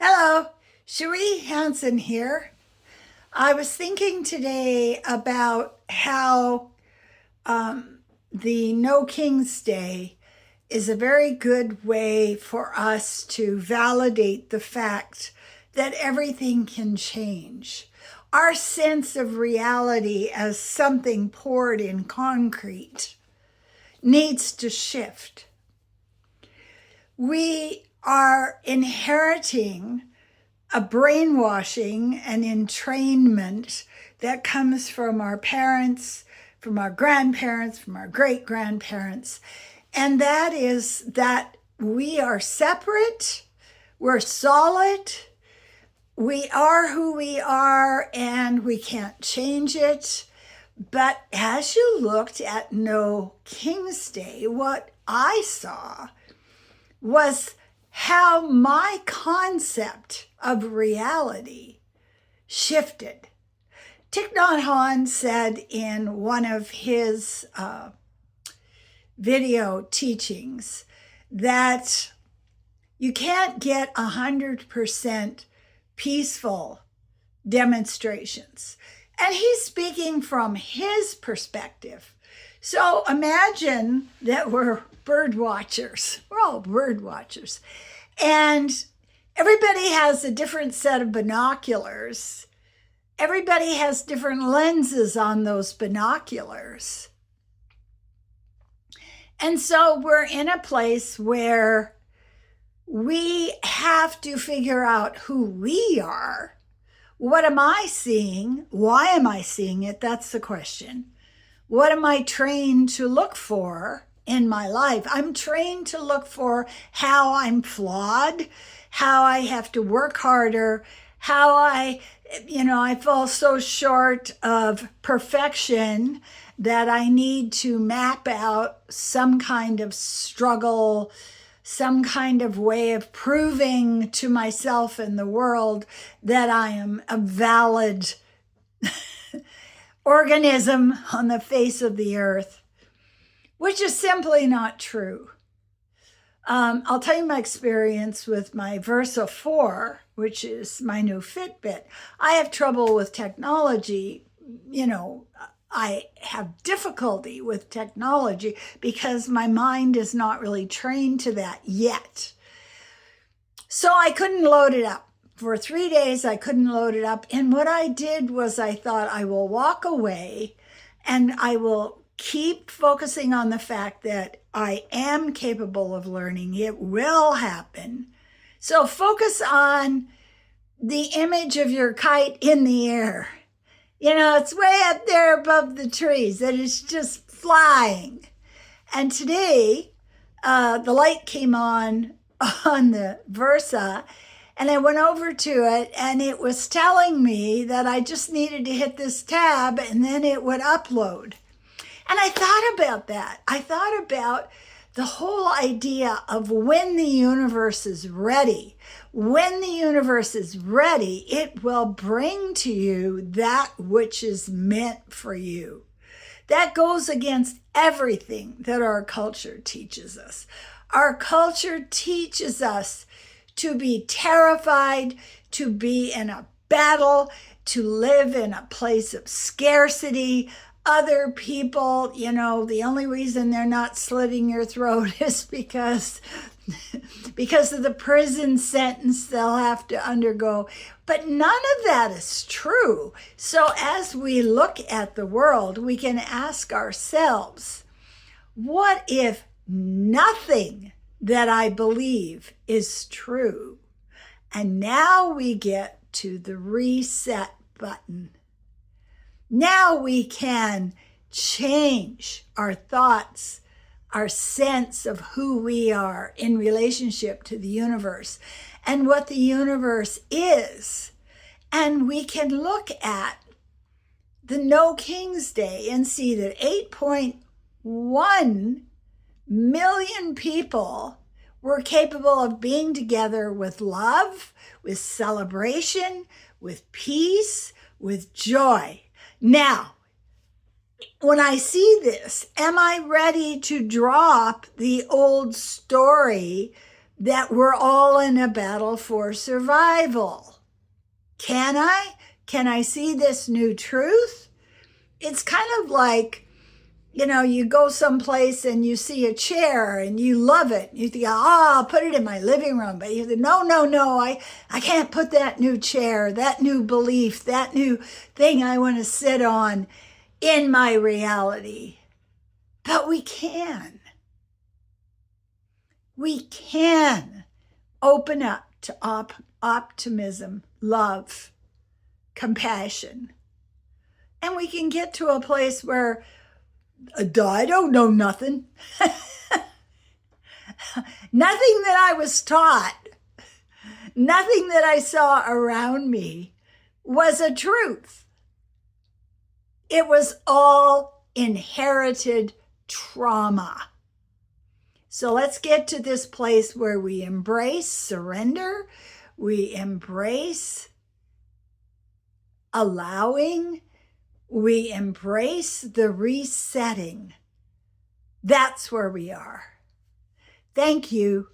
Hello, Cherie Hanson here. I was thinking today about how the No King's Day is a very good way for us to validate the fact that everything can change. Our sense of reality as something poured in concrete needs to shift. We are inheriting a brainwashing and entrainment that comes from our parents, from our grandparents, from our great-grandparents. And that is that we are separate, we're solid, we are who we are, and we can't change it. But as you looked at No King's Day, what I saw was how my concept of reality shifted. Thich Nhat Hanh said in one of his video teachings that you can't get 100% peaceful demonstrations. And he's speaking from his perspective. So imagine that we're bird watchers. We're all bird watchers. And everybody has a different set of binoculars. Everybody has different lenses on those binoculars. And so we're in a place where we have to figure out who we are. What am I seeing? Why am I seeing it? That's the question. What am I trained to look for in my life? I'm trained to look for how I'm flawed, how I have to work harder, how I fall so short of perfection that I need to map out some kind of struggle, some kind of way of proving to myself and the world that I am a valid organism on the face of the earth, which is simply not true. I'll tell you my experience with my Versa 4, which is my new Fitbit. I have trouble with technology. I have difficulty with technology because my mind is not really trained to that yet. So I couldn't load it up. For 3 days, I couldn't load it up. And what I did was I thought I will walk away and I will keep focusing on the fact that I am capable of learning. It will happen. So focus on the image of your kite in the air. It's way up there above the trees and it's just flying. And today, the light came on the Versa, and I went over to it and it was telling me that I just needed to hit this tab and then it would upload. And I thought about that. I thought about the whole idea of when the universe is ready. When the universe is ready, it will bring to you that which is meant for you. That goes against everything that our culture teaches us. Our culture teaches us to be terrified, to be in a battle, to live in a place of scarcity. Other people, the only reason they're not slitting your throat is because of the prison sentence they'll have to undergo. But none of that is true. So as we look at the world, we can ask ourselves, what if nothing that I believe is true? And now we get to the reset button. Now we can change our thoughts, our sense of who we are in relationship to the universe and what the universe is. And we can look at the No King's Day and see that 8.1 million people were capable of being together with love, with celebration, with peace, with joy. Now, when I see this, am I ready to drop the old story that we're all in a battle for survival. Can I? Can I see this new truth? It's kind of like, you go someplace and you see a chair and you love it. You think, I'll put it in my living room. But you think, no, I can't put that new chair, that new belief, that new thing I want to sit on in my reality. But we can. We can open up to optimism, love, compassion. And we can get to a place where I don't know nothing. Nothing that I was taught, nothing that I saw around me was a truth. It was all inherited trauma. So let's get to this place where we embrace surrender, we embrace allowing, we embrace the resetting. That's where we are. Thank you.